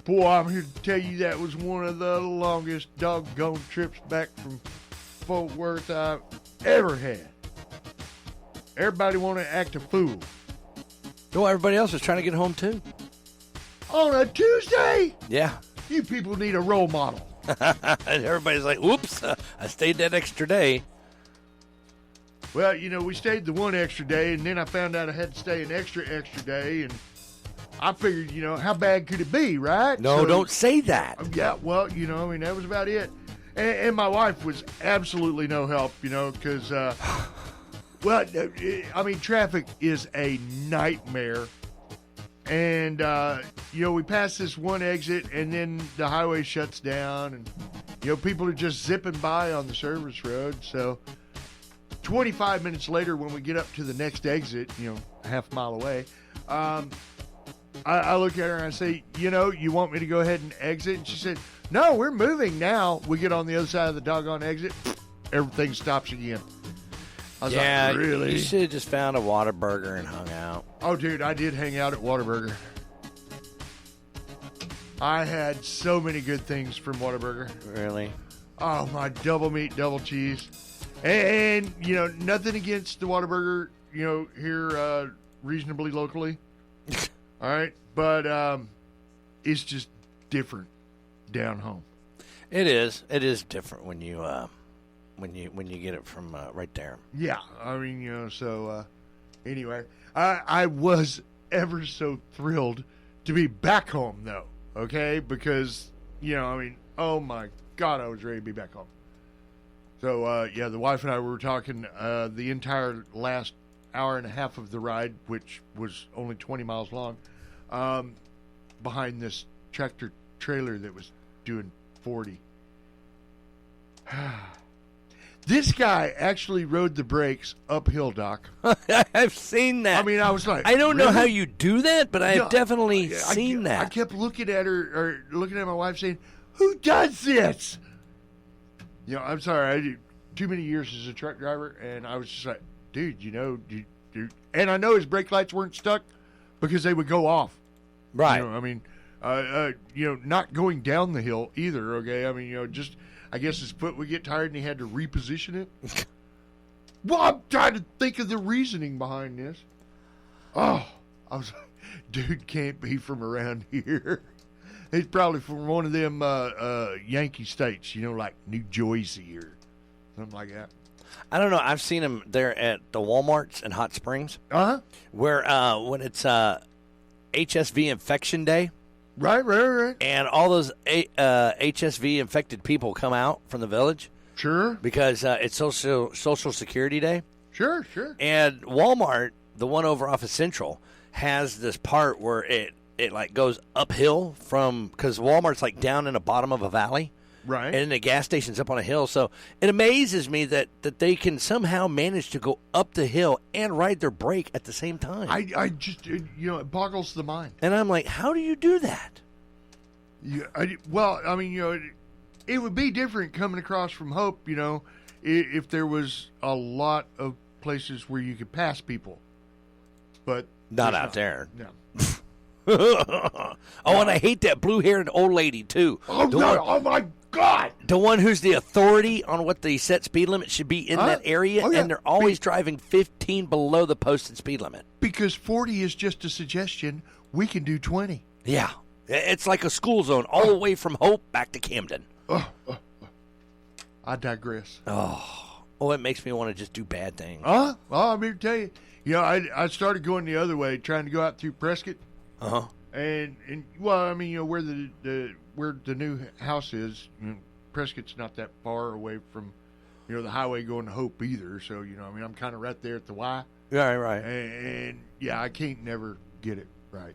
Boy, I'm here to tell you that was one of the longest doggone trips back from Fort Worth I've ever had. Everybody wanted to act a fool. Well, everybody else was trying to get home, too. On a Tuesday? Yeah. You people need a role model. And everybody's like, whoops, I stayed that extra day. Well, we stayed the one extra day, and then I found out I had to stay an extra day, and I figured, how bad could it be, right? No, don't say that. Yeah, well, that was about it. And my wife was absolutely no help, because, traffic is a nightmare. And, we pass this one exit, and then the highway shuts down, and, people are just zipping by on the service road. So 25 minutes later, when we get up to the next exit, half a mile away, I look at her and I say, you want me to go ahead and exit? And she said, no, we're moving now. We get on the other side of the doggone exit, everything stops again. I was like, really? You should have just found a Whataburger and hung out. Oh, dude, I did hang out at Whataburger. I had so many good things from Whataburger. Really? Oh, my double meat, double cheese. And nothing against the Whataburger, here reasonably locally. All right, but it's just different down home. It is. It is different when you get it from right there. Yeah, so anyway, I was ever so thrilled to be back home though. Okay, because oh my God, I was ready to be back home. So the wife and I were talking the entire last hour and a half of the ride, which was only 20 miles long, behind this tractor trailer that was doing 40. This guy actually rode the brakes uphill, Doc. I've seen that. I was like, I don't know really? how you do that, but I've definitely seen that. I kept looking at her, or looking at my wife saying, who does this? I'm sorry, I did too many years as a truck driver, and I was just like, dude, and I know his brake lights weren't stuck because they would go off. Right. Not going down the hill either, okay? Just, I guess his foot would get tired and he had to reposition it. Well, I'm trying to think of the reasoning behind this. Oh, I was like, dude can't be from around here. He's probably from one of them Yankee states, like New Jersey or something like that. I don't know. I've seen him there at the Walmarts in Hot Springs. Uh-huh. Where when it's HSV infection day. Right. And all those HSV infected people come out from the village. Sure. Because it's Social Security Day. Sure. And Walmart, the one over off of Central, has this part where it like goes uphill because Walmart's like down in the bottom of a valley. Right. And then the gas station's up on a hill. So it amazes me that they can somehow manage to go up the hill and ride their brake at the same time. I just, it boggles the mind. And I'm like, how do you do that? Yeah, it would be different coming across from Hope, if there was a lot of places where you could pass people. But not out there. No. And I hate that blue-haired old lady, too. Oh my God! The one who's the authority on what the set speed limit should be in that area, yeah. and they're always driving 15 below the posted speed limit. Because 40 is just a suggestion. We can do 20. Yeah. It's like a school zone all the way from Hope back to Camden. I digress. Oh, it makes me want to just do bad things. Well, I'm here to tell you. I started going the other way, trying to go out through Prescott. Uh-huh. And where the new house is, Prescott's not that far away from, the highway going to Hope either. So, I'm kind of right there at the Y. Yeah, right. And I can't never get it right.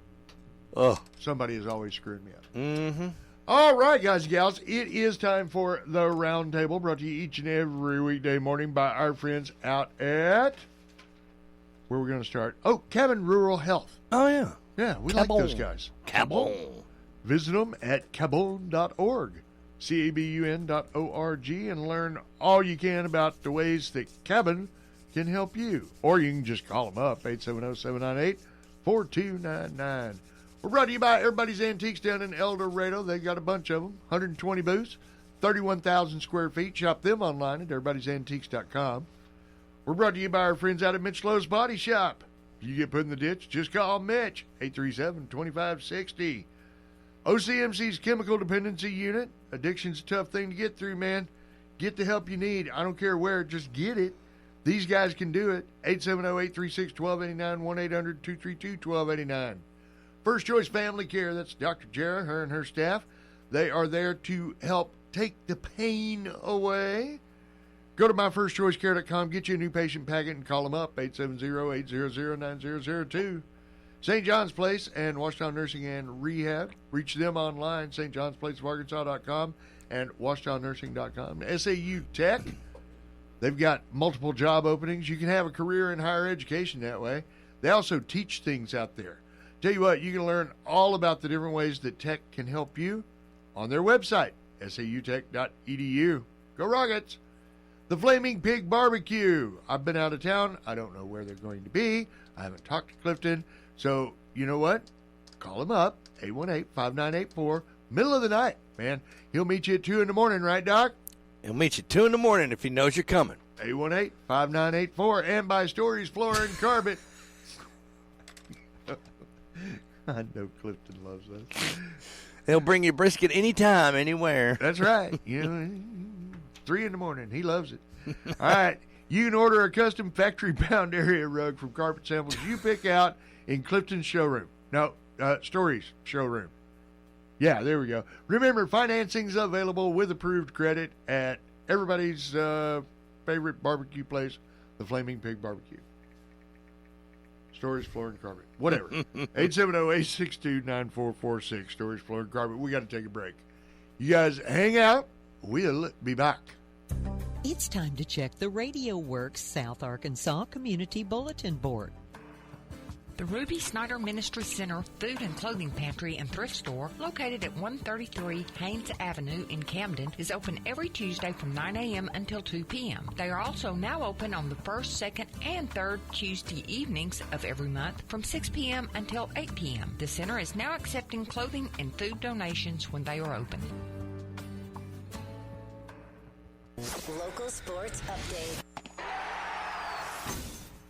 Oh. Somebody is always screwing me up. Mm-hmm. All right, guys and gals, it is time for the Roundtable, brought to you each and every weekday morning by our friends out at, where we're going to start? Oh, Cabin Rural Health. Oh, yeah. Yeah, we like those guys. Cabon. Visit them at cabon.org, cabun.org, and learn all you can about the ways that Cabin can help you. Or you can just call them up, 870-798-4299. We're brought to you by Everybody's Antiques down in El Dorado. They got a bunch of them, 120 booths, 31,000 square feet. Shop them online at everybody'santiques.com. We're brought to you by our friends out at Mitch Lowe's Body Shop. If you get put in the ditch, just call Mitch, 837-2560. OCMC's Chemical Dependency Unit. Addiction's a tough thing to get through, man. Get the help you need. I don't care where, just get it. These guys can do it. 870-836-1289, 1-800-232-1289. First Choice Family Care, that's Dr. Jara, her and her staff. They are there to help take the pain away. Go to myfirstchoicecare.com, get you a new patient packet, and call them up, 870-800-9002. St. John's Place and Washington Nursing and Rehab. Reach them online, stjohnsplaceofarkansas.com and washingtonnursing.com. SAU Tech, they've got multiple job openings. You can have a career in higher education that way. They also teach things out there. Tell you what, you can learn all about the different ways that tech can help you on their website, sautech.edu. Go Rockets! The Flaming Pig Barbecue. I've been out of town. I don't know where they're going to be. I haven't talked to Clifton. So, you know what? Call him up, 818-5984, middle of the night, man. He'll meet you at 2 in the morning, right, Doc? He'll meet you 2 in the morning if he knows you're coming. 818-5984, and by Stories Floor and Carpet. I know Clifton loves us. He'll bring you brisket anytime, anywhere. That's right. 3 in the morning. He loves it. All right. You can order a custom factory-bound area rug from Carpet Samples you pick out in Clifton's showroom. No, Stories showroom. Yeah, there we go. Remember, financing's available with approved credit at everybody's favorite barbecue place, the Flaming Pig Barbecue. Stories, Floor, and Carpet. Whatever. 870-862-9446. Stories, Floor, and Carpet. We got to take a break. You guys hang out. We'll be back. It's time to check the Radio Works South Arkansas Community Bulletin Board. The Ruby Snyder Ministry Center Food and Clothing Pantry and Thrift Store, located at 133 Haynes Avenue in Camden, is open every Tuesday from 9 a.m. until 2 p.m. They are also now open on the first, second, and third Tuesday evenings of every month from 6 p.m. until 8 p.m. The center is now accepting clothing and food donations when they are open. Local sports update.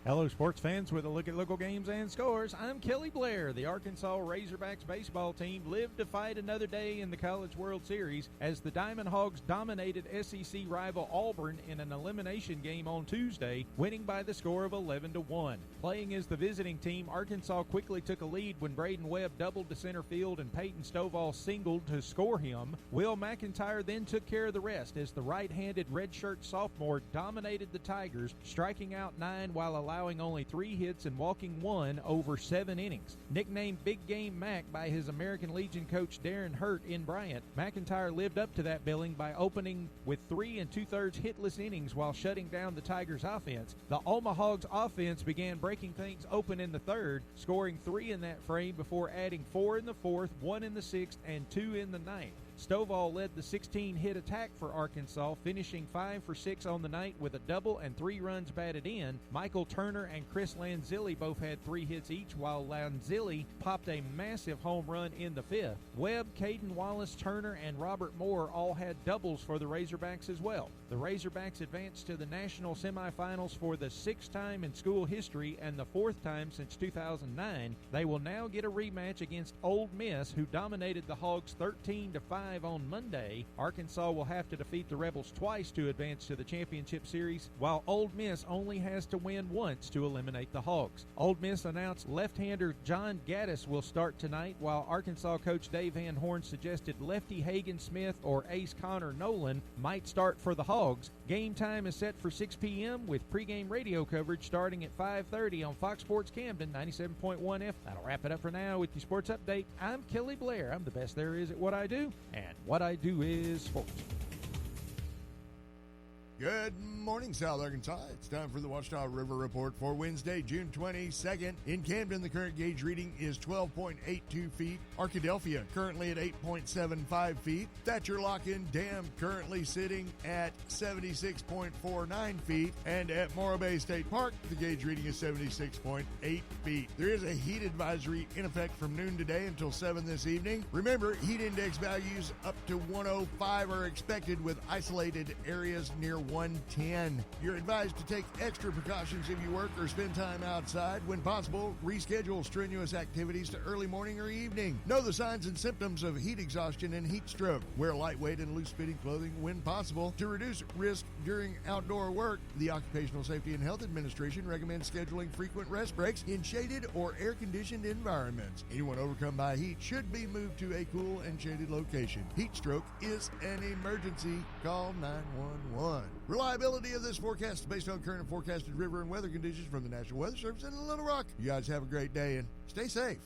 Hello, sports fans, with a look at local games and scores. I'm Kelly Blair. The Arkansas Razorbacks baseball team lived to fight another day in the College World Series as the Diamond Hogs dominated SEC rival Auburn in an elimination game on Tuesday, winning by the score of 11-1. Playing as the visiting team, Arkansas quickly took a lead when Braden Webb doubled to center field and Peyton Stovall singled to score him. Will McIntyre then took care of the rest as the right-handed redshirt sophomore dominated the Tigers, striking out 9 while allowing only 3 hits and walking 1 over 7 innings. Nicknamed Big Game Mac by his American Legion coach Darren Hurt in Bryant, McIntyre lived up to that billing by opening with 3 2/3 hitless innings while shutting down the Tigers' offense. The Omaha's offense began breaking things open in the third, scoring 3 in that frame before adding 4 in the fourth, 1 in the sixth, and 2 in the ninth. Stovall led the 16-hit attack for Arkansas, finishing 5 for 6 on the night with a double and 3 runs batted in. Michael Turner and Chris Lanzilli both had 3 hits each, while Lanzilli popped a massive home run in the 5th. Webb, Caden Wallace, Turner, and Robert Moore all had doubles for the Razorbacks as well. The Razorbacks advanced to the national semifinals for the 6th time in school history and the 4th time since 2009. They will now get a rematch against Ole Miss, who dominated the Hogs 13-5 on Monday. Arkansas will have to defeat the Rebels twice to advance to the championship series, while Ole Miss only has to win once to eliminate the Hogs. Ole Miss announced left-hander John Gaddis will start tonight, while Arkansas coach Dave Van Horn suggested lefty Hagen Smith or ace Connor Nolan might start for the Hogs. Game time is set for 6 p.m. with pregame radio coverage starting at 5:30 on Fox Sports Camden 97.1 F. That'll wrap it up for now with your sports update. I'm Kelly Blair. I'm the best there is at what I do, and what I do is sports. Good morning, South Arkansas. It's time for the Washita River Report for Wednesday, June 22nd. In Camden, the current gauge reading is 12.82 feet. Arkadelphia currently at 8.75 feet. Thatcher Lock-In Dam currently sitting at 76.49 feet. And at Morro Bay State Park, the gauge reading is 76.8 feet. There is a heat advisory in effect from noon today until 7 this evening. Remember, heat index values up to 105 are expected with isolated areas near 110. You're advised to take extra precautions if you work or spend time outside. When possible, reschedule strenuous activities to early morning or evening. Know the signs and symptoms of heat exhaustion and heat stroke. Wear lightweight and loose-fitting clothing when possible. To reduce risk during outdoor work, the Occupational Safety and Health Administration recommends scheduling frequent rest breaks in shaded or air-conditioned environments. Anyone overcome by heat should be moved to a cool and shaded location. Heat stroke is an emergency. Call 911. Reliability of this forecast is based on current and forecasted river and weather conditions from the National Weather Service in Little Rock. You guys have a great day and stay safe.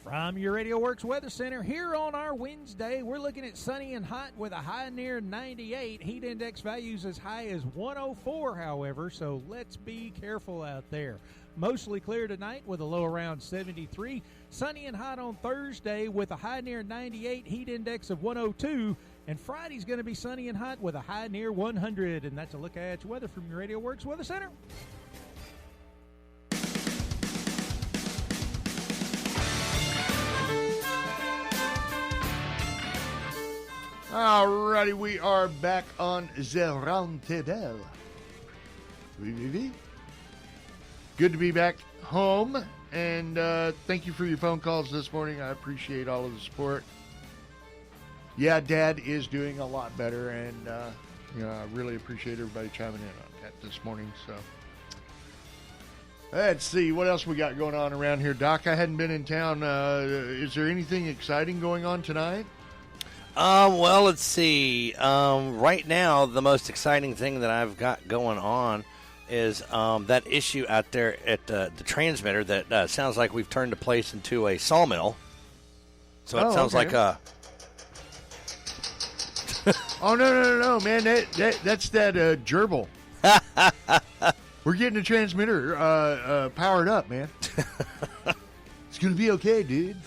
From your Radio Works Weather Center, here on our Wednesday, we're looking at sunny and hot with a high near 98. Heat index values as high as 104, however, so let's be careful out there. Mostly clear tonight with a low around 73. Sunny and hot on Thursday with a high near 98, heat index of 102. And Friday's going to be sunny and hot with a high near 100. And that's a look at your weather from your Radio Works Weather Center. All righty, we are back on the Roundtable. Good to be back home, and thank you for your phone calls this morning. I appreciate all of the support. Yeah, Dad is doing a lot better, and I really appreciate everybody chiming in on that this morning. So, let's see what else we got going on around here, Doc. I hadn't been in town. Is there anything exciting going on tonight? Well, let's see. Right now, the most exciting thing that I've got going on is that issue out there at the transmitter that sounds like we've turned the place into a sawmill. So it sounds like a... Oh, no, man. That's that gerbil. We're getting the transmitter powered up, man. It's going to be okay, dude.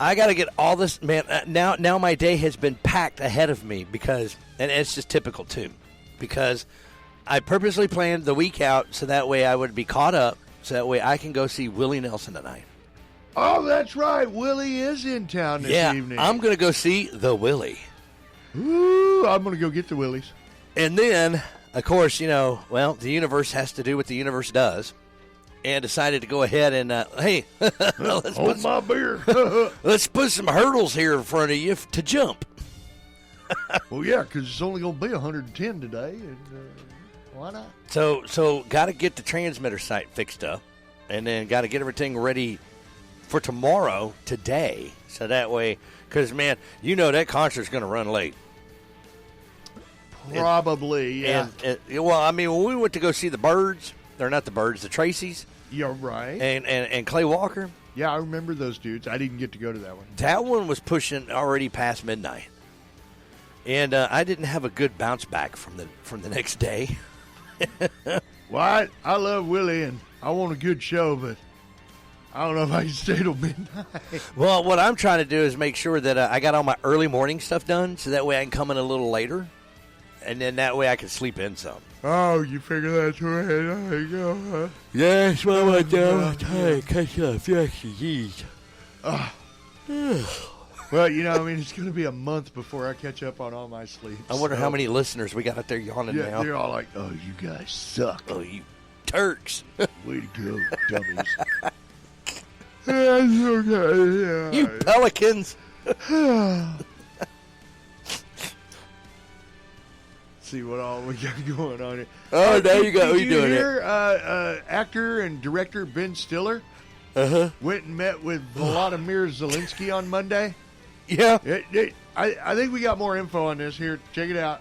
I got to get all this, man. Now my day has been packed ahead of me because, and it's just typical too, because I purposely planned the week out so that way I would be caught up, so that way I can go see Willie Nelson tonight. Oh, that's right. Willie is in town this evening. I'm going to go see the Willie. Ooh, I'm going to go get the Willies. And then, of course, the universe has to do what the universe does. And decided to go ahead and, hey, hold my beer. Let's put some hurdles here in front of you to jump. Well, yeah, because it's only going to be 110 today, and why not? So got to get the transmitter site fixed up, and then got to get everything ready for tomorrow, today, so that way, because, man, that concert's going to run late. Probably, yeah. When we went to go see the Birds, they're not the Birds, the Tracys. You're right. And Clay Walker. Yeah, I remember those dudes. I didn't get to go to that one. That one was pushing already past midnight. And I didn't have a good bounce back from the next day. Well, I love Willie, and I want a good show, but I don't know if I can stay till midnight. Well, what I'm trying to do is make sure that I got all my early morning stuff done, so that way I can come in a little later, and then that way I can sleep in some. Oh, you figure that's where I go, huh? Yeah, that's what I do. I'm tired. Catch up. Yes. Well, it's going to be a month before I catch up on all my sleep. I wonder how many listeners we got out there yawning now. Yeah, they're all like, oh, you guys suck. Oh, you Turks. Way to go, dummies. That's okay. You pelicans. See what all we got going on here. Oh, there you go. Did you doing hear, actor and director Ben Stiller went and met with Volodymyr Zelensky on Monday? Yeah. I think we got more info on this here. Check it out.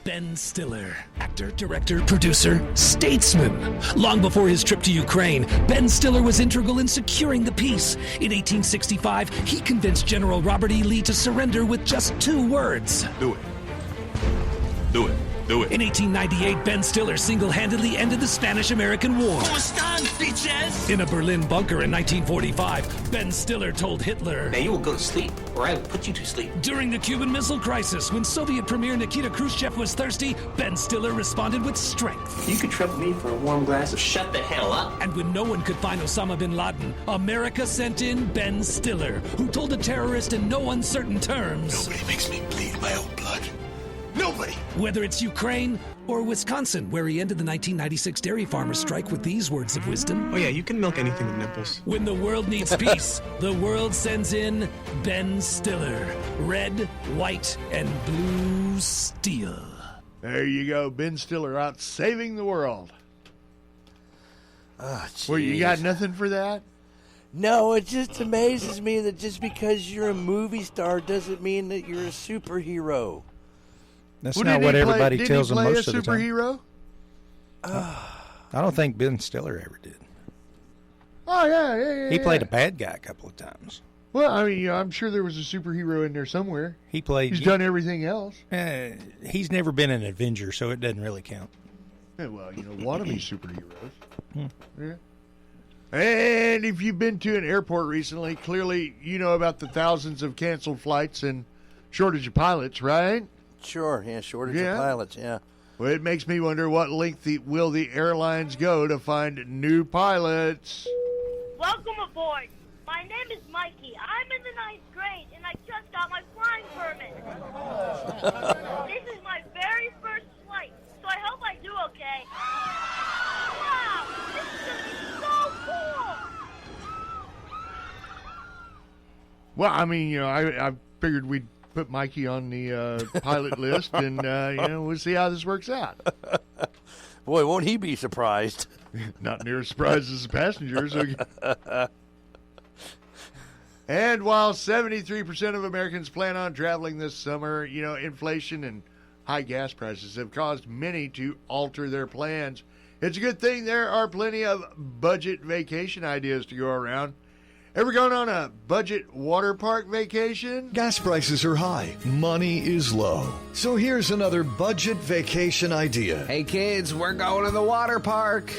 Ben Stiller. Actor, director, producer, statesman. Long before his trip to Ukraine, Ben Stiller was integral in securing the peace. In 1865, he convinced General Robert E. Lee to surrender with just 2 words. Do it. Do it. Do it. In 1898, Ben Stiller single-handedly ended the Spanish-American War. In a Berlin bunker in 1945, Ben Stiller told Hitler, Now you will go to sleep, or I will put you to sleep. During the Cuban Missile Crisis, when Soviet Premier Nikita Khrushchev was thirsty, Ben Stiller responded with strength. You could trouble me for a warm glass of shut the hell up. And when no one could find Osama bin Laden, America sent in Ben Stiller, who told a terrorist in no uncertain terms, Nobody makes me bleed my own blood. Nobody. Whether it's Ukraine or Wisconsin, where he ended the 1996 dairy farmers' strike with these words of wisdom. Oh yeah, you can milk anything with nipples. When the world needs peace, the world sends in Ben Stiller. Red, white, and blue steel. There you go. Ben Stiller out saving the world. Oh, Well, you got nothing for that? No, it just amazes me that just because you're a movie star doesn't mean that you're a superhero. That's Well, not didn't what he play- everybody didn't he tells them play most a of the time. superhero? I don't think Ben Stiller ever did. Oh, yeah. He played a bad guy a couple of times. Well, I mean, I'm sure there was a superhero in there somewhere. He played. He's done everything else. He's never been an Avenger, so it doesn't really count. Yeah, well, wannabe superheroes. Yeah. And if you've been to an airport recently, clearly you know about the thousands of canceled flights and shortage of pilots, right? Sure, yeah, shortage of pilots, yeah. Well, it makes me wonder what length will the airlines go to find new pilots. Welcome aboard. My name is Mikey. I'm in the 9th grade, and I just got my flying permit. This is my very first flight, so I hope I do okay. Wow, this is going to be so cool. Well, I mean, I figured we'd put Mikey on the pilot list, and we'll see how this works out. Boy, won't he be surprised? Not near as surprised as the passengers. And while 73% of Americans plan on traveling this summer, inflation and high gas prices have caused many to alter their plans. It's a good thing there are plenty of budget vacation ideas to go around. Ever gone on a budget water park vacation? Gas prices are high. Money is low. So here's another budget vacation idea. Hey kids, we're going to the water park.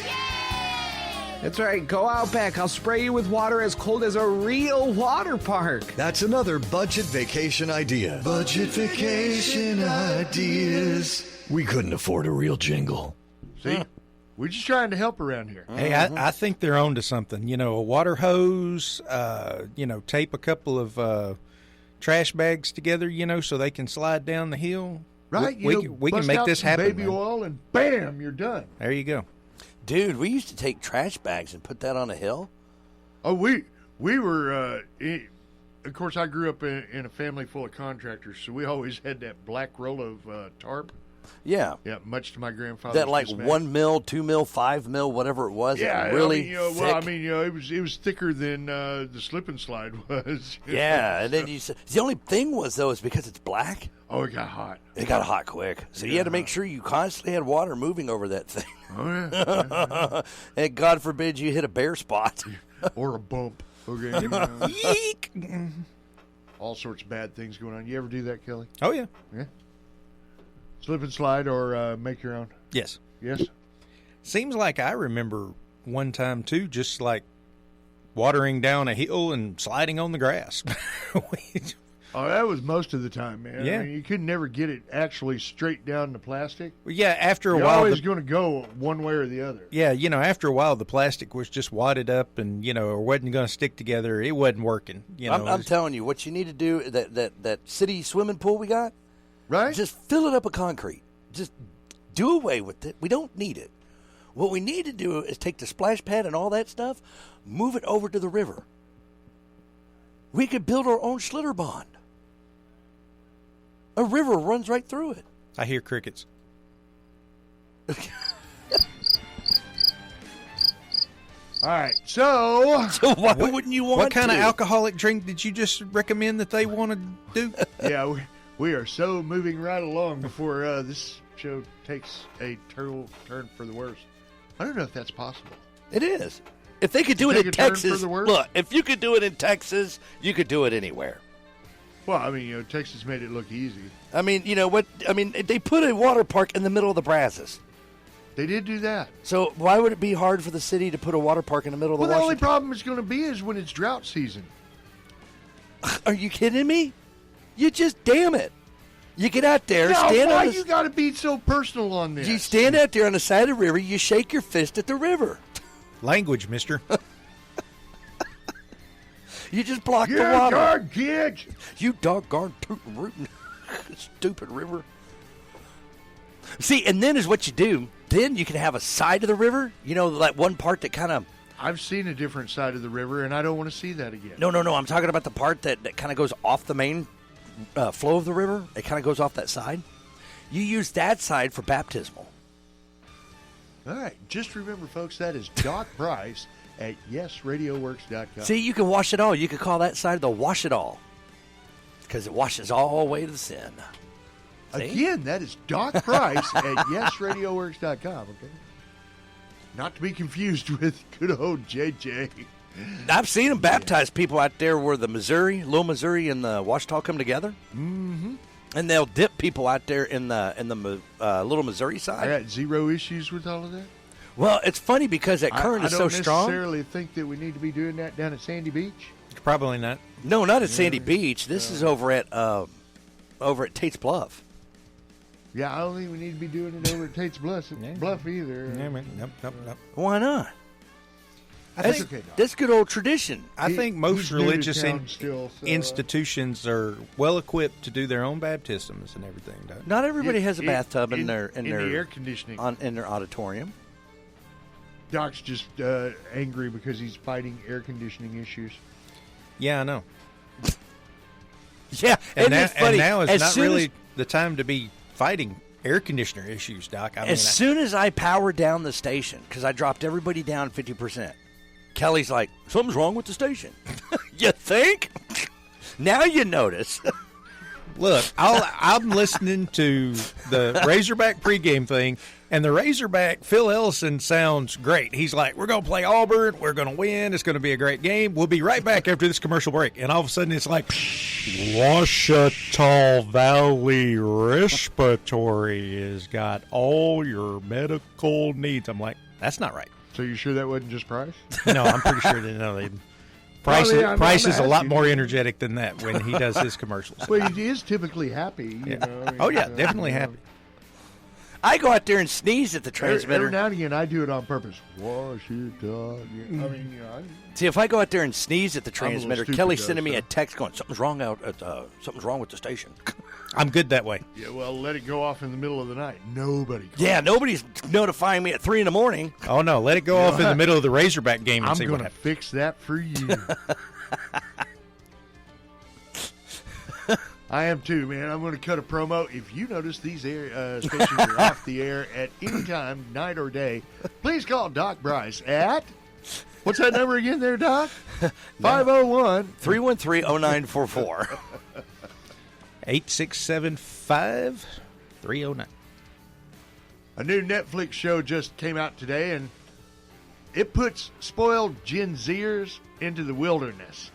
That's right, go out back. I'll spray you with water as cold as a real water park. That's another budget vacation idea. Budget vacation ideas. We couldn't afford a real jingle. See? We're just trying to help around here. Hey, I think they're on to something. A water hose, tape a couple of trash bags together, so they can slide down the hill. Right? We can make this happen. Baby man. oil, and bam, you're done. There you go. Dude, we used to take trash bags and put that on a hill. Oh, we were, of course, I grew up in a family full of contractors, so we always had that black roll of tarp. Yeah. Yeah, much to my grandfather's That like dismay. 1 mil, 2 mil, 5 mil, whatever it was. Yeah, really thick. it was thicker than the slip and slide was. Yeah, and then the only thing was, though, is because it's black. Oh, it got hot. It got hot quick. So you had to make sure you constantly had water moving over that thing. Oh, yeah. And God forbid you hit a bare spot. Or a bump. Okay. Yeek. All sorts of bad things going on. You ever do that, Kelly? Oh, yeah. Yeah. Slip and slide or make your own? Yes. Yes? Seems like I remember one time, too, just like watering down a hill and sliding on the grass. Oh, that was most of the time, man. Yeah. I mean, you could never get it actually straight down the plastic. Well, yeah, after a You're while. always going to go one way or the other. Yeah, after a while, the plastic was just wadded up and, or wasn't going to stick together. It wasn't working. I'm telling you, what you need to do, that city swimming pool we got, right? Just fill it up with concrete. Just do away with it. We don't need it. What we need to do is take the splash pad and all that stuff, move it over to the river. We could build our own Schlitterbahn. A river runs right through it. I hear crickets. All right, so why wouldn't you want What kind to? of alcoholic drink did you just recommend that they want to do? Yeah, we are so moving right along before this show takes a turn for the worse. I don't know if that's possible. It is. If they could do it in Texas, look, if you could do it in Texas, you could do it anywhere. Well, I mean, Texas made it look easy. I mean, you know what? I mean, they put a water park in the middle of the Brazos. They did do that. So why would it be hard for the city to put a water park in the middle of the Well, the only problem is going to be is when it's drought season. Are you kidding me? You just, damn it. You get out there, Now, stand why on you got to be so personal on this? You stand out there on the side of the river, you shake your fist at the river. Language, mister. You just block the Yeah, water. God, kids. You doggone tootin' rootin' stupid river. See, and then is what you do. Then you can have a side of the river, that one part that kind of... I've seen a different side of the river, and I don't want to see that again. No. I'm talking about the part that kind of goes off the main flow of the river. It kind of goes off that side. You use that side for baptismal. All right. Just remember, folks, that is Doc Price at YesRadioWorks.com. See, you can wash it all. You could call that side the wash it all. Because it washes all the way to the sin. See? Again, that is Doc Price at YesRadioWorks.com, okay? Not to be confused with good old JJ. I've seen them baptize people out there where the Little Missouri and the Washita come together. Mm-hmm. And they'll dip people out there in the Little Missouri side. I got zero issues with all of that. Well, it's funny because that current is so strong. I don't necessarily think that we need to be doing that down at Sandy Beach. Probably not. No, not at Sandy Beach. This is over at Tate's Bluff. Yeah, I don't think we need to be doing it over at Tate's Bluff either. Yeah, man. Nope. Why not? That's okay, Doc. That's good old tradition. I think most religious institutions are well equipped to do their own baptisms and everything. Not everybody has a bathtub in their air conditioning in their auditorium. Doc's just angry because he's fighting air conditioning issues. Yeah, I know. Yeah, and funny. Now is not really the time to be fighting air conditioner issues, Doc. As soon as I powered down the station, because I dropped everybody down 50%, Kelly's like, something's wrong with the station. You think? Now you notice. Look, I'm listening to the Razorback pregame thing, and the Razorback, Phil Ellison, sounds great. He's like, we're going to play Auburn. We're going to win. It's going to be a great game. We'll be right back after this commercial break. And all of a sudden, it's like, Washita Valley Respiratory has got all your medical needs. I'm like, that's not right. So you sure that wasn't just Price? No, I'm pretty sure they Price is a lot more energetic than that when he does his commercials. Well, he is typically happy. You know? I mean, definitely happy. I go out there and sneeze at the transmitter. Every now and again, I do it on purpose. Washita. See, if I go out there and sneeze at the transmitter, Kelly's sending me so. a text going, something's wrong with the station. I'm good that way. Yeah, well, let it go off in the middle of the night. Nobody calls. Yeah, nobody's notifying me at 3 a.m. Oh, no, let it go off in the middle of the Razorback game and I'm see what going to happens. fix that for you. I am too, man. I'm going to cut a promo. If you notice these stations are off the air at any time, night or day, please call Doc Bryce at... What's that number again there, Doc? 501-313-0944. 867-5309. A new Netflix show just came out today, and it puts spoiled Gen Zers into the wilderness.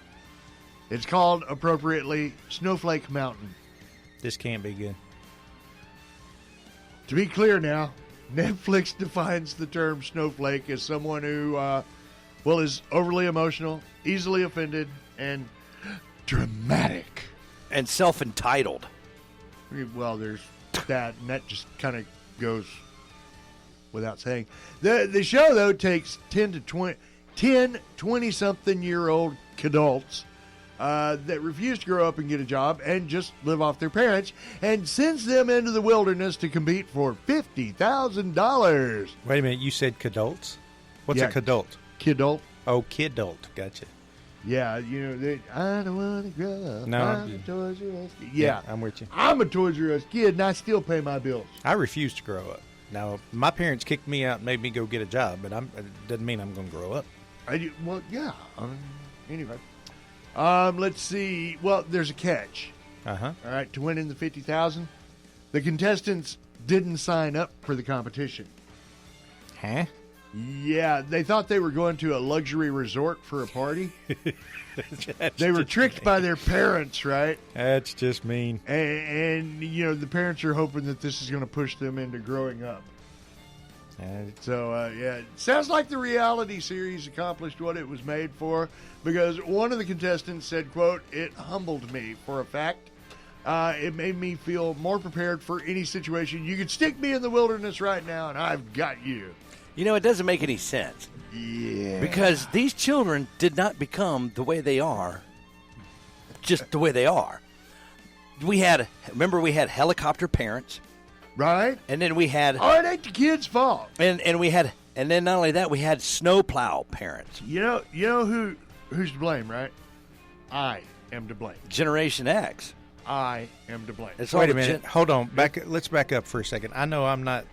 It's called, appropriately, Snowflake Mountain. This can't be good. To be clear now, Netflix defines the term snowflake as someone who, is overly emotional, easily offended, and dramatic. And self-entitled. Well, there's that, and that just kind of goes without saying. The show, though, takes 20-something-year-old adults that refuse to grow up and get a job and just live off their parents and sends them into the wilderness to compete for $50,000. Wait a minute, you said kidults? What's a kidult? Kidult. Oh, kidult. Gotcha. Yeah, I don't want to grow up. No, I'm a Toys R Us kid. Yeah, I'm with you. I'm a Toys R Us kid, and I still pay my bills. I refuse to grow up. Now, my parents kicked me out and made me go get a job, but it doesn't mean I'm going to grow up. Well, yeah. Anyway. Let's see. Well, there's a catch. Uh-huh. All right, to win in the $50,000, the contestants didn't sign up for the competition. Huh? Yeah, they thought they were going to a luxury resort for a party. They were tricked by their parents, right? That's just mean. And the parents are hoping that this is going to push them into growing up. So, it sounds like the reality series accomplished what it was made for, because one of the contestants said, quote, "It humbled me for a fact. It made me feel more prepared for any situation. You could stick me in the wilderness right now, and I've got you." It doesn't make any sense. Yeah. Because these children did not become the way they are, just the way they are. Remember we had helicopter parents. Right. And then we had... Oh, it ain't the kids' fault. And then not only that, we had snowplow parents. You know who's to blame, right? I am to blame. Generation X. I am to blame. Wait a minute. Hold on. Let's back up for a second. I know I'm not,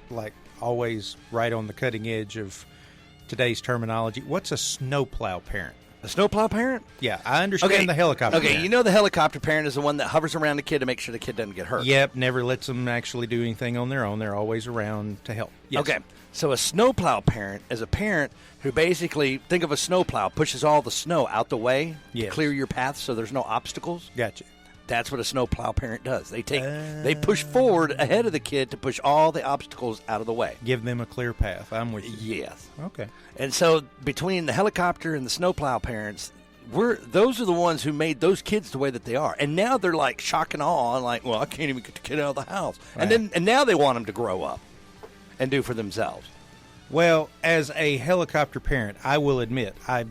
always right on the cutting edge of today's terminology. What's a snowplow parent? A snowplow parent? Yeah, I understand the helicopter parent. The helicopter parent is the one that hovers around the kid to make sure the kid doesn't get hurt. Yep, never lets them actually do anything on their own. They're always around to help. Yes. Okay, so a snowplow parent is a parent who basically, think of a snowplow, pushes all the snow out the way to clear your path so there's no obstacles. Gotcha. That's what a snowplow parent does. They push forward ahead of the kid to push all the obstacles out of the way. Give them a clear path. I'm with you. Yes. Okay. And so between the helicopter and the snowplow parents, those are the ones who made those kids the way that they are. And now they're like shock and awe, and like, well, I can't even get the kid out of the house. Right. And now they want them to grow up and do for themselves. Well, as a helicopter parent, I will admit I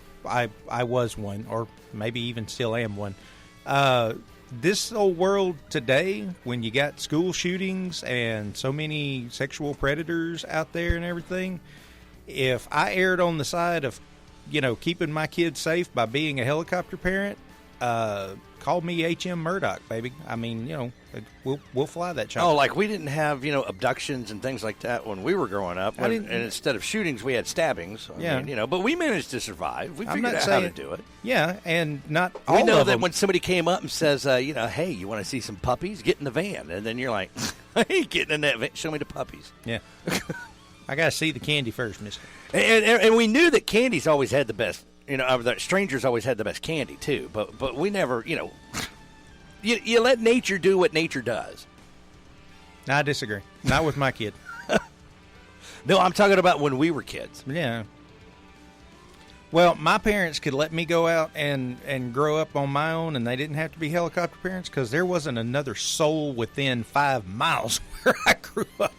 was one, or maybe even still am one. This old world today, when you got school shootings and so many sexual predators out there and everything, if I erred on the side of, keeping my kids safe by being a helicopter parent, call me H.M. Murdoch, baby. I mean, we'll fly that child. Oh, like we didn't have, abductions and things like that when we were growing up. And instead of shootings, we had stabbings. I mean, but we managed to survive. We figured out how to do it. Yeah, and not all we know of that them. When somebody came up and says, hey, you want to see some puppies? Get in the van. And then you're like, I ain't getting in that van. Show me the puppies. Yeah. I got to see the candy first, mister. And we knew that candy's always had the best. That strangers always had the best candy too, but we never, you let nature do what nature does. I disagree. Not with my kid. No, I'm talking about when we were kids. Yeah. Well, my parents could let me go out and grow up on my own, and they didn't have to be helicopter parents because there wasn't another soul within 5 miles where I grew up.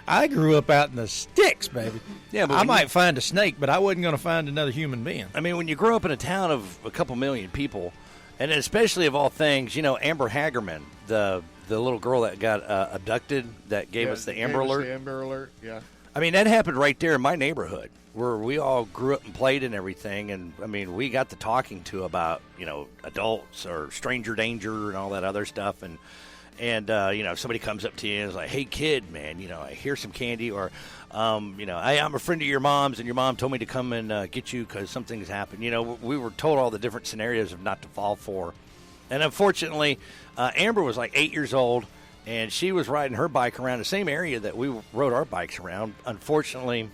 I grew up out in the sticks, baby. Yeah, but I might find a snake, but I wasn't going to find another human being. I mean, when you grow up in a town of a couple million people, and especially of all things, Amber Hagerman, the little girl that got abducted, that gave us the Amber Alert. The Amber Alert, yeah. I mean, that happened right there in my neighborhood, where we all grew up and played and everything. And, I mean, we got to talking to about, adults or stranger danger and all that other stuff. And if somebody comes up to you and is like, hey, kid, man, here's some candy. Or, hey, I'm a friend of your mom's, and your mom told me to come and get you because something's happened. We were told all the different scenarios of not to fall for. And, unfortunately, Amber was like 8 years old, and she was riding her bike around the same area that we rode our bikes around. Unfortunately,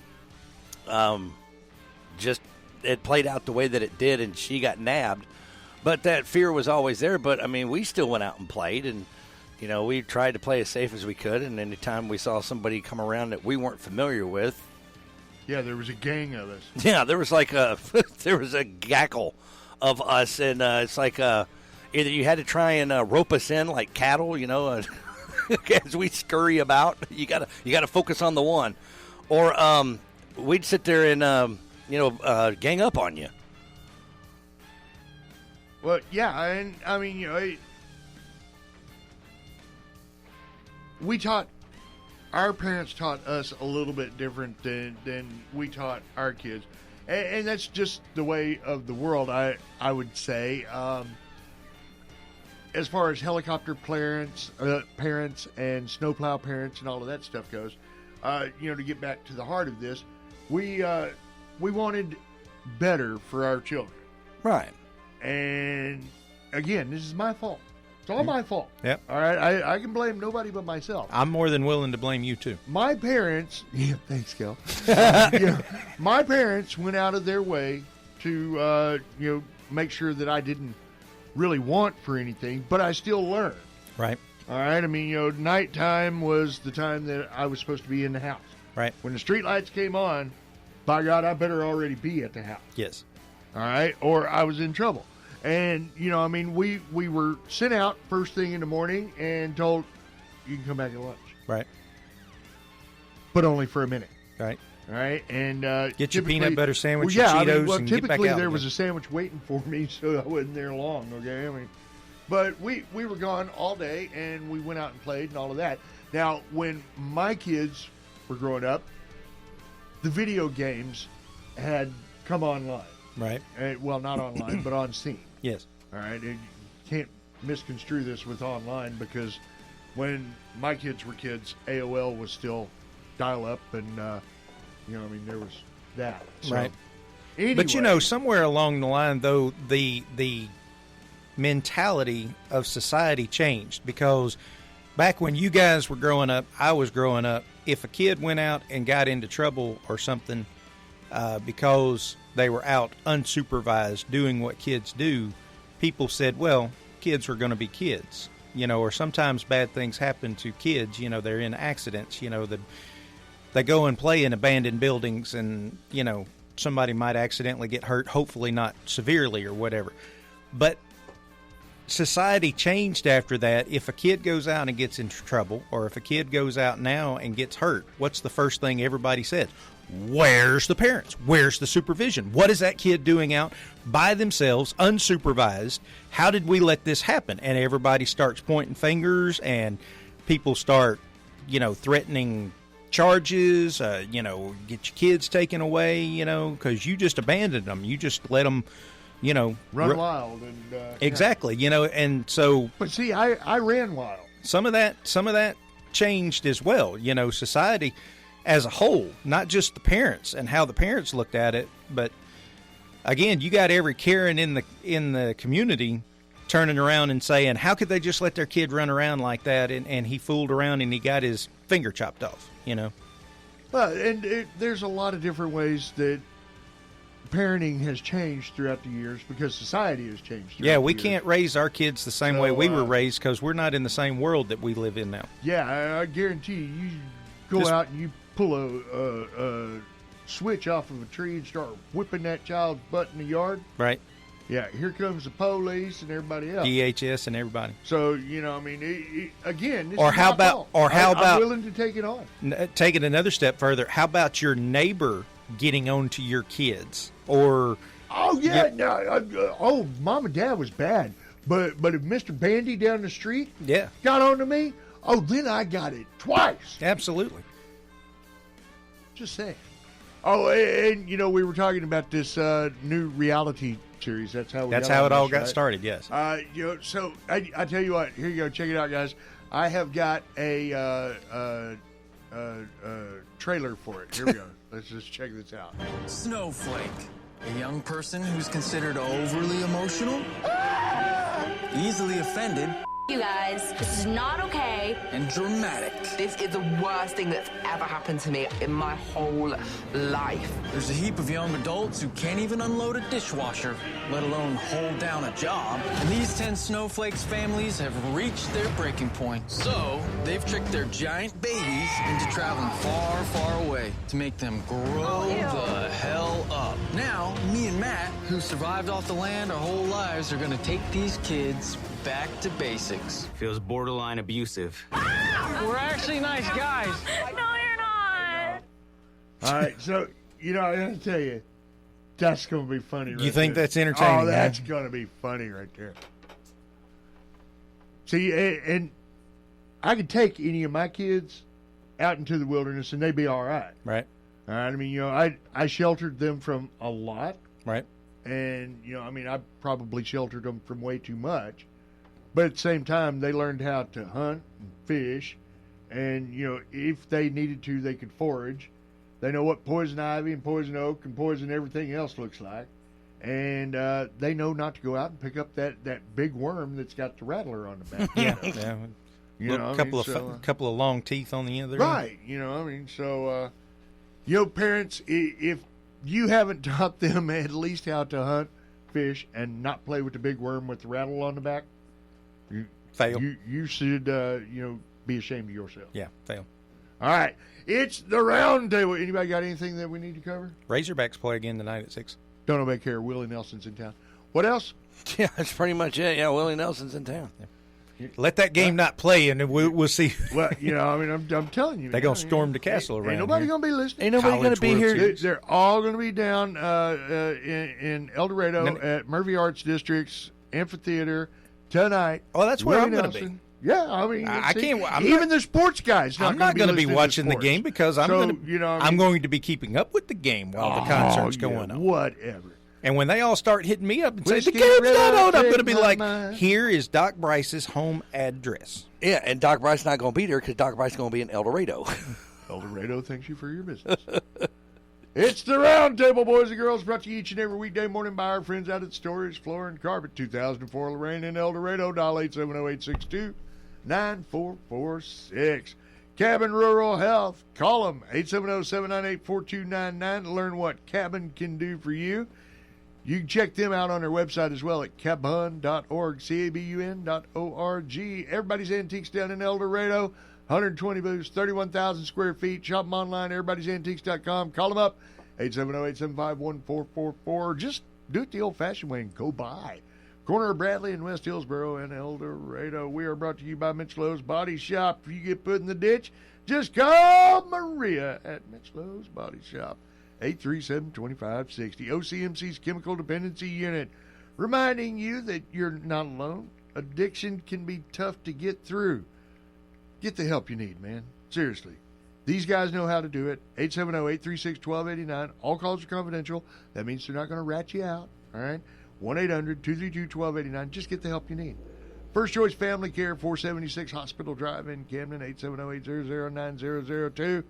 just it played out the way that it did, and she got nabbed. But that fear was always there. But, I mean, we still went out and played, and, we tried to play as safe as we could. And anytime we saw somebody come around that we weren't familiar with. Yeah, there was a gang of us. Yeah, there was like there was a gaggle of us. And it's like either you had to try and rope us in like cattle, as we scurry about. You gotta focus on the one. Or we'd sit there and, gang up on you. Well, yeah, and I mean, our parents taught us a little bit different than we taught our kids. And that's just the way of the world, I would say. As far as helicopter parents and snowplow parents and all of that stuff goes, to get back to the heart of this, we wanted better for our children. Right. And, again, this is my fault. It's all my fault. Yep. All right, I can blame nobody but myself. I'm more than willing to blame you too. My parents, thanks, Kel. My parents went out of their way to, make sure that I didn't really want for anything, but I still learned. Right. All right. I mean, nighttime was the time that I was supposed to be in the house. Right. When the street lights came on, by God, I better already be at the house. Yes. All right. Or I was in trouble. And, we were sent out first thing in the morning and told, you can come back at lunch. Right. But only for a minute. Right. All right. And get your peanut butter sandwich, your Cheetos, and get back typically out there again. was a sandwich waiting for me, so I wasn't there long, okay? I mean, but we were gone all day, and we went out and played and all of that. Now, when my kids were growing up, the video games had come online. Right. Well, not online, but on Steam. Yes. All right. And you can't misconstrue this with online because when my kids were kids, AOL was still dial-up, and, there was that. So, right. Anyway. But, somewhere along the line, though, the mentality of society changed because back when you guys were growing up, I was growing up, if a kid went out and got into trouble or something because they were out unsupervised doing what kids do, people said, well, kids are going to be kids, or sometimes bad things happen to kids, they're in accidents, they go and play in abandoned buildings and, somebody might accidentally get hurt, hopefully not severely or whatever. But society changed after that. If a kid goes out and gets into trouble, or if a kid goes out now and gets hurt, what's the first thing everybody says? Where's the parents? Where's the supervision? What is that kid doing out by themselves, unsupervised? How did we let this happen? And everybody starts pointing fingers, and people start, threatening charges, get your kids taken away, because you just abandoned them. You just let them, run wild. And exactly, and so. But see, I ran wild. Some of that changed as well. Society as a whole, not just the parents and how the parents looked at it, but again, you got every Karen in the community turning around and saying, how could they just let their kid run around like that? And he fooled around and he got his finger chopped off, Well, and there's a lot of different ways that parenting has changed throughout the years because society has changed. Yeah, we can't raise our kids the same way we were raised because we're not in the same world that we live in now. Yeah, I guarantee you go out and you pull a switch off of a tree and start whipping that child's butt in the yard. Right. Yeah, here comes the police and everybody else. DHS and everybody. So, again, this or is how my about, fault. or how I'm about willing to take it on. Take it another step further. How about your neighbor getting on to your kids? Or oh yeah, no, mom and dad was bad, but if Mr. Bandy down the street got on to me, then I got it twice. Absolutely. Just saying. Oh, and we were talking about this new reality series. That's how it all got started. Yes. So I tell you what. Here you go. Check it out, guys. I have got a trailer for it. Here we go. Let's just check this out. Snowflake, a young person who's considered overly emotional, easily offended. You guys, this is not okay. And dramatic. This is the worst thing that's ever happened to me in my whole life. There's a heap of young adults who can't even unload a dishwasher, let alone hold down a job. And these 10 Snowflakes families have reached their breaking point. So, they've tricked their giant babies into traveling far, far away to make them grow the hell up. Now, me and Matt, who survived off the land our whole lives, are gonna take these kids back to basics. Feels borderline abusive. We're actually nice guys. No, you're not. All right, so I gotta tell you, that's gonna be funny. You think that's entertaining? Oh, that's gonna be funny right there. See, and I could take any of my kids out into the wilderness and they'd be all right. Right. All right. I mean, I sheltered them from a lot. Right. And I probably sheltered them from way too much. But at the same time, they learned how to hunt and fish. And, if they needed to, they could forage. They know what poison ivy and poison oak and poison everything else looks like. And they know not to go out and pick up that big worm that's got the rattler on the back. Yeah. You know, couple of long teeth on the end of right. You know, I mean, so, parents, if you haven't taught them at least how to hunt, fish, and not play with the big worm with the rattle on the back, fail. You should, be ashamed of yourself. Yeah, fail. All right. It's the Roundtable. Anybody got anything that we need to cover? Razorbacks play again tonight at 6. Don't nobody care. Willie Nelson's in town. What else? Yeah, that's pretty much it. Yeah, Willie Nelson's in town. Yeah. Let that game not play, and we'll see. Well, I'm telling you. They're going to storm the castle around Ain't nobody here. going to be listening. Ain't nobody going to be here. They're all going to be down in El Dorado at Murphy Arts District's amphitheater tonight. Oh, that's where I'm going to be. Yeah, I mean, I can't. Even the sports guys. I'm not going to be watching the game because I'm going to be keeping up with the game while the concert's going on. Whatever. And when they all start hitting me up and say, the game's not on, I'm going to be like, here is Doc Bryce's home address. Yeah, and Doc Bryce's not going to be there because Doc Bryce is going to be in El Dorado. El Dorado thanks you for your business. It's the Roundtable, boys and girls, brought to you each and every weekday morning by our friends out at Storage, Floor, and Carpet, 2004 Lorraine in El Dorado, dial 870-862-9446. Cabin Rural Health, call them, 870-798-4299 to learn what Cabin can do for you. You can check them out on their website as well at cabun.org, cabun.org. Everybody's Antiques down in El Dorado, 120 booths, 31,000 square feet. Shop them online, everybody'santiques.com. Call them up, 870-875-1444. Just do it the old-fashioned way and go by. Corner of Bradley and West Hillsboro and El Dorado. We are brought to you by Mitch Lowe's Body Shop. If you get put in the ditch, just call Maria at Mitch Lowe's Body Shop. 837-2560. OCMC's Chemical Dependency Unit, reminding you that you're not alone. Addiction can be tough to get through. Get the help you need, man. Seriously. These guys know how to do it. 870-836-1289. All calls are confidential. That means they're not going to rat you out. All right? 1-800-232-1289. Just get the help you need. First Choice Family Care, 476 Hospital Drive in Camden, 870-800-9002.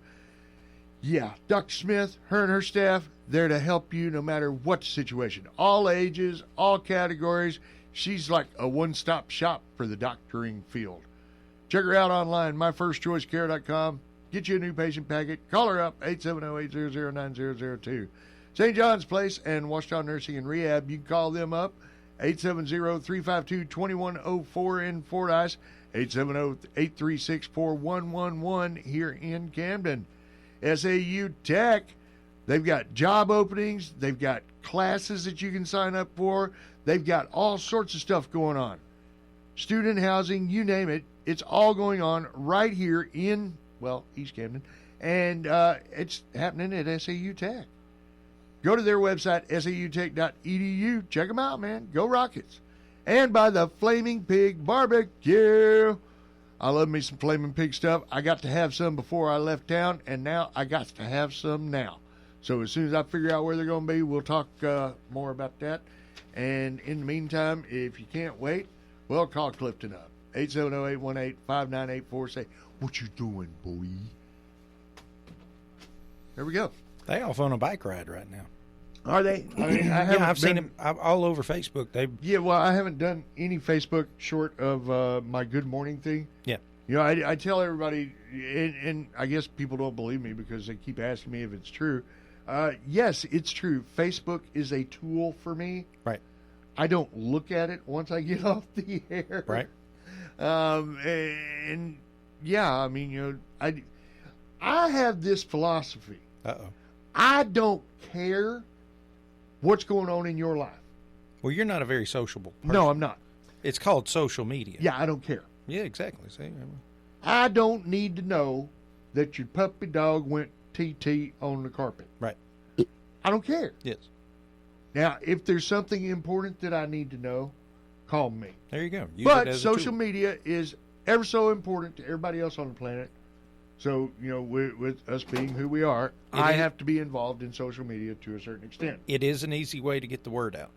Yeah, Dr. Smith, her and her staff, there to help you no matter what the situation. All ages, all categories. She's like a one-stop shop for the doctoring field. Check her out online, myfirstchoicecare.com. Get you a new patient packet. Call her up, 870-800-9002. St. John's Place and Washington Nursing and Rehab, you can call them up, 870-352-2104 in Fordyce, 870-836-4111 here in Camden. SAU Tech, they've got job openings, they've got classes that you can sign up for, they've got all sorts of stuff going on. Student housing, you name it, it's all going on right here in, East Camden, and it's happening at SAU Tech. Go to their website, sautech.edu. Check them out, man. Go Rockets. And by the Flaming Pig Barbecue. I love me some Flaming Pig stuff. I got to have some before I left town, and now I got to have some now. So as soon as I figure out where they're going to be, we'll talk more about that. And in the meantime, if you can't wait, call Clifton up. 870-818-5984. Say, what you doing, boy? There we go. They off on a bike ride right now. Are they? I mean, I've seen them all over Facebook. I haven't done any Facebook short of my Good Morning thing. Yeah. I tell everybody, and I guess people don't believe me because they keep asking me if it's true. Yes, it's true. Facebook is a tool for me. Right. I don't look at it once I get off the air. Right. I have this philosophy. Uh-oh. I don't care what's going on in your life. Well, you're not a very sociable person. No, I'm not. It's called social media. Yeah, I don't care. Yeah, exactly. See, I don't need to know that your puppy dog went TT on the carpet. Right. I don't care. Yes. Now, if there's something important that I need to know, call me. There you go. But social media is ever so important to everybody else on the planet. So, with us being who we are, I have to be involved in social media to a certain extent. It is an easy way to get the word out.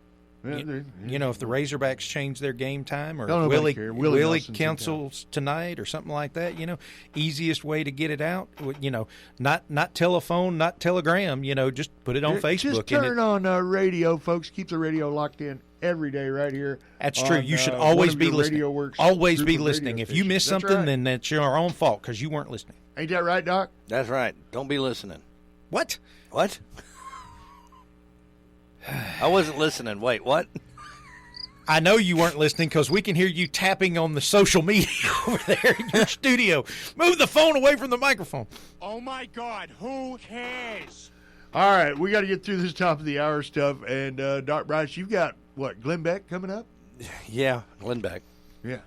You know, if the Razorbacks change their game time, or Don't if nobody care. Willie Willie Nelson's in cancels tonight or something like that, you know, easiest way to get it out, you know, not telephone, not telegram, you know, just put it on Facebook. Just turn on radio, folks. Keep the radio locked in every day right here. That's true. You should always be listening. Always be listening. If you miss something, right. then that's your own fault because you weren't listening. Ain't that right, Doc? That's right. Don't be listening. What? What? I wasn't listening. Wait, what? I know you weren't listening because we can hear you tapping on the social media over there in your studio. Move the phone away from the microphone. Oh, my God. Who cares? All right, we got to get through this top of the hour stuff. And, Doc Bryce, you've got, what, Glenn Beck coming up? Yeah, Glenn Beck. Yeah.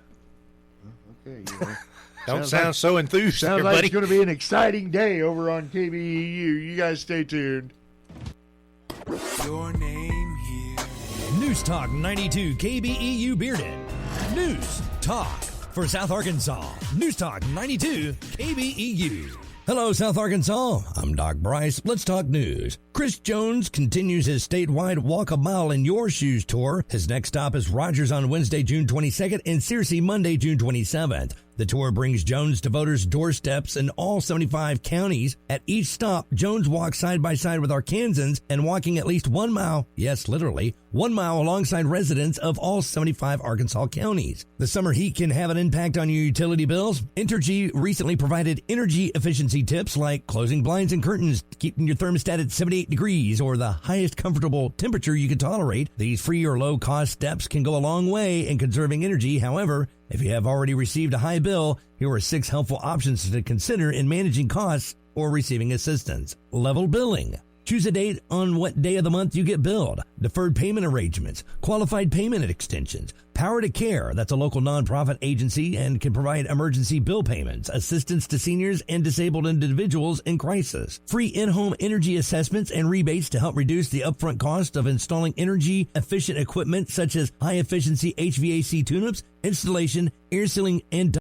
Okay. Don't sound so enthused. Sounds there, like buddy. it's going to be an exciting day over on KBEU. You guys stay tuned. Your name here. News Talk 92 KBEU Bearden. News Talk for South Arkansas. News Talk 92 KBEU. Hello, South Arkansas. I'm Doc Bryce. Let's talk news. Chris Jones continues his statewide Walk a Mile in Your Shoes tour. His next stop is Rogers on Wednesday, June 22nd, and Searcy Monday, June 27th. The tour brings Jones to voters' doorsteps in all 75 counties. At each stop, Jones walks side by side with Arkansans and walking at least 1 mile, yes, literally, 1 mile alongside residents of all 75 Arkansas counties. The summer heat can have an impact on your utility bills. Entergy recently provided energy efficiency tips like closing blinds and curtains, keeping your thermostat at 78 degrees or the highest comfortable temperature you can tolerate. These free or low-cost steps can go a long way in conserving energy. However, if you have already received a high bill, here are 6 helpful options to consider in managing costs or receiving assistance. Level billing. Choose a date on what day of the month you get billed. Deferred payment arrangements, qualified payment extensions, Power to Care, that's a local nonprofit agency and can provide emergency bill payments, assistance to seniors and disabled individuals in crisis, free in-home energy assessments and rebates to help reduce the upfront cost of installing energy-efficient equipment such as high-efficiency HVAC tune-ups, installation, air sealing, and